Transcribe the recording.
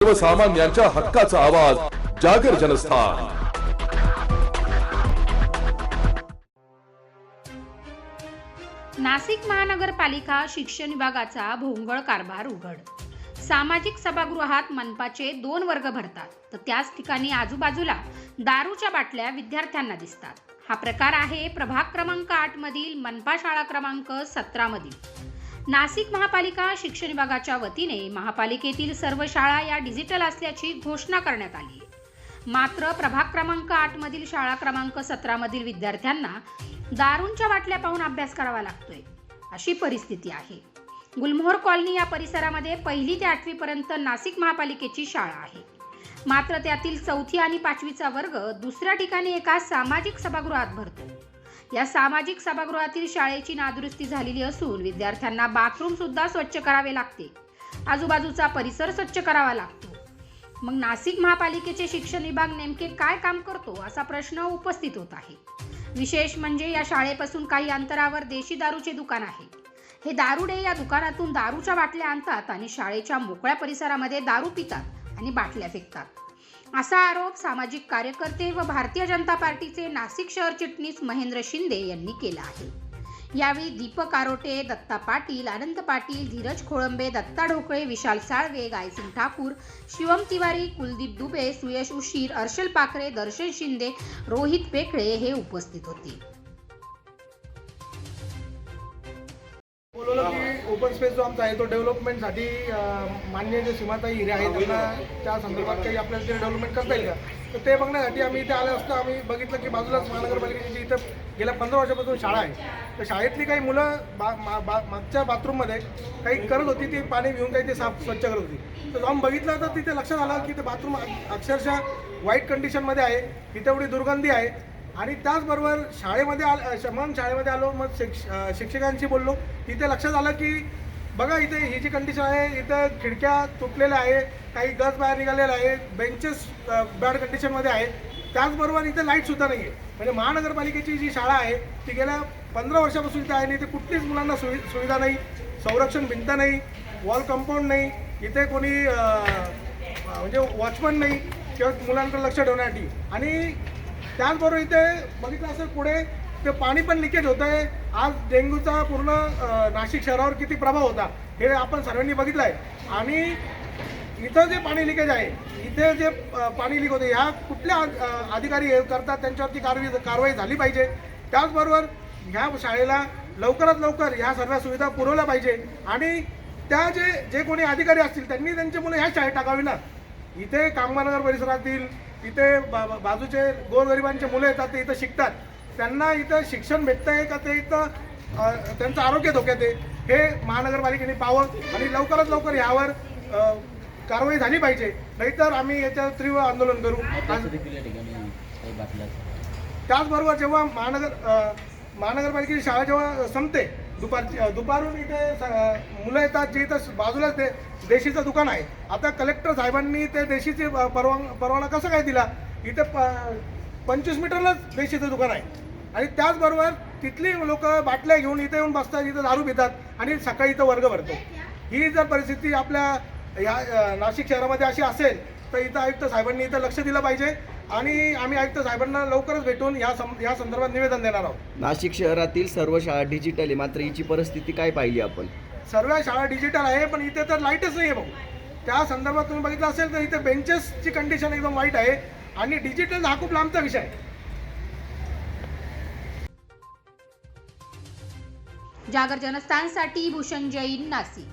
सर्वसामान्यांच्या हक्काचा आवाज जागर जनस्थान। नाशिक महानगरपालिका शिक्षण विभागाचा भोंगळ कारभार उघड। सामाजिक सभागृहात मनपाचे 2 वर्ग भरतात, तर त्याच ठिकाणी आजूबाजूला दारूच्या बाटल्या विद्यार्थ्यांना दिसतात। हा प्रकार आहे प्रभाग क्रमांक 8 मधील मनपा शाळा क्रमांक 17 मधील। नाशिक महापालिका शिक्षण विभागाच्या वतीने महापालिकेतील सर्व शाळा या डिजिटल असल्याची घोषणा करण्यात आली आहे। मात्र प्रभाग क्रमांक 8 मधील शाळा क्रमांक 17 मधील विद्यार्थ्यांना दारूंच्या बाटल्या पाहून अभ्यास करावा लागतोय, अशी परिस्थिती आहे। गुलमोहर कॉलनी या परिसरामध्ये 1ली ते 8वी पर्यंत नाशिक महापालिकेची शाळा आहे। मात्र त्यातील 4थी आणि 5वीचा वर्ग दुसऱ्या ठिकाणी एका सामाजिक सभागृहात भरतो। या सामाजिक सभागृहातील शाळेची नादुरुस्ती झालेली असून विद्यार्थ्यांना बाथरूम सुद्धा स्वच्छ करावे लागते, आजूबाजूचा परिसर स्वच्छ करावा लागतो। मग नाशिक महापालिकेचे शिक्षण विभाग नेमके काय काम करतो, असा प्रश्न उपस्थित होत आहे। विशेष म्हणजे या शाळेपासून काही अंतरावर देशी दारूचे दुकान आहे। हे दारुडे या दुकानातून दारूच्या बाटल्या आणतात आणि शाळेच्या मोकळ्या परिसरामध्ये दारू पितात आणि बाटल्या फेकतात, असा आरोप सामाजिक कार्यकर्ते व भारतीय जनता पार्टीचे नाशिक शहर चिटणीस महेंद्र शिंदे यांनी केला आहे। यावेळी दीपक आरोटे, दत्ता पाटील, आनंद पाटील, धीरज खोळंबे, दत्ता ढोकळे, विशाल साळवे, गायसिंग ठाकूर, शिवम तिवारी, कुलदीप दुबे, सुयश उशीर, अर्शल पाखरे, दर्शन शिंदे, रोहित पेकळे हे उपस्थित होते। ओपन स्पेस जो आमचा आहे तो डेव्हलपमेंटसाठी मान्य जे सीमाताई हिरे आहेत त्यांना त्या संदर्भात काही आपल्याला ते डेव्हलपमेंट करता येईल का, तर ते बघण्यासाठी आम्ही इथे आलो असता आम्ही बघितलं की बाजूलाच महानगरपालिकेची जी इथं गेल्या 15 वर्षापासून शाळा आहे, तर शाळेतली काही मुलं मागच्या बाथरूममध्ये काही करत होती, ती पाणी घेऊन काही ते स्वच्छ करत होती। तर जाऊन बघितलं तर तिथे लक्षात आलं की ते बाथरूम अक्षरशः वाईट कंडिशनमध्ये आहे, तिथे एवढी दुर्गंधी आहे। आणि त्याचबरोबर शाळेमध्ये आलो, मग शिक्षकांशी बोललो, तिथे लक्षात आलं की बघा इथे ही जी कंडिशन आहे, इथं खिडक्या तुटलेल्या आहे, काही गज बाहेर निघालेला आहे, बेंचेस बॅड कंडिशनमध्ये आहे, त्याचबरोबर इथे लाईटसुद्धा नाही आहे। म्हणजे महानगरपालिकेची जी शाळा आहे ती गेल्या 15 वर्षापासून इथे आहे आणि इथे कुठलीच मुलांना सुविधा नाही, संरक्षण भिंत नाही, वॉल कंपाऊंड नाही, इथे कोणी म्हणजे वॉचमन नाही किंवा मुलांकडे लक्ष ठेवण्यासाठी। आणि त्याचबरोबर इथे बघितलं असेल पुढे ते पाणी पण लिकेज होतं आहे। आज डेंग्यूचा पूर्ण नाशिक शहरावर किती प्रभाव होता हे आपण सर्वांनी बघितलं आहे। आणि इथं जे पाणी लिकेज आहे, इथे जे पाणी लीक होते, ह्या कुठल्या अधिकारी हे करतात त्यांच्यावरती कारवाई झाली पाहिजे। त्याचबरोबर ह्या शाळेला लवकरात लवकर ह्या सर्व सुविधा पुरवल्या पाहिजे आणि त्या जे कोणी अधिकारी असतील त्यांनी त्यांची मुलं ह्या शाळेत टाकावी ना। इथे कामगारनगर परिसरातील इथे बाजूचे गोरगरिबांचे मुलं येतात, ते इथं शिकतात, त्यांना इथं शिक्षण भेटतं आहे का, ते इथं त्यांचं आरोग्य धोक्यात आहे, हे महानगरपालिकेने पाहावं आणि लवकरात लवकर यावर कारवाई झाली पाहिजे, नाहीतर आम्ही याच्यावर तीव्र आंदोलन करू। त्याचबरोबर जेव्हा महानगरपालिकेची शाळा जेव्हा संपते दुपारून इथे मुलं येतात, जे इथं बाजूलाच ते देशीचं दुकान आहे। आता कलेक्टर साहेबांनी ते देशीचे परवाना कसं काय दिला, इथे 25 मीटरलाच देशीचं दुकान आहे आणि त्याचबरोबर तिथली लोक बाटल्या घेऊन इथे येऊन बसतात, इथं दारू पितात आणि सकाळी इथं वर्ग भरतो। ही जर परिस्थिती आपल्या या नाशिक शहरामध्ये अशी असेल तर इथं आयुक्त साहेबांनी इथं लक्ष दिलं पाहिजे आणि आम्ही आयुक्त साहेबांना लवकरच भेटून या संदर्भात निवेदन देणार आहोत। नाशिक शहरातील सर्व शाळा डिजिटल आहे, मात्र हिची परिस्थिती काय पाहिली आपण? सर्व शाळा डिजिटल आहे, पण इथे तर लाईटच नाही आहे भाऊ। त्या संदर्भात तुम्ही बघितलं असेल तर इथे बेंचेसची कंडिशन एकदम वाईट आहे आणि डिजिटल हा खूप लांबचा विषय आहे। जागर जनस्थानसाठी भूषण जैन, नाशिक।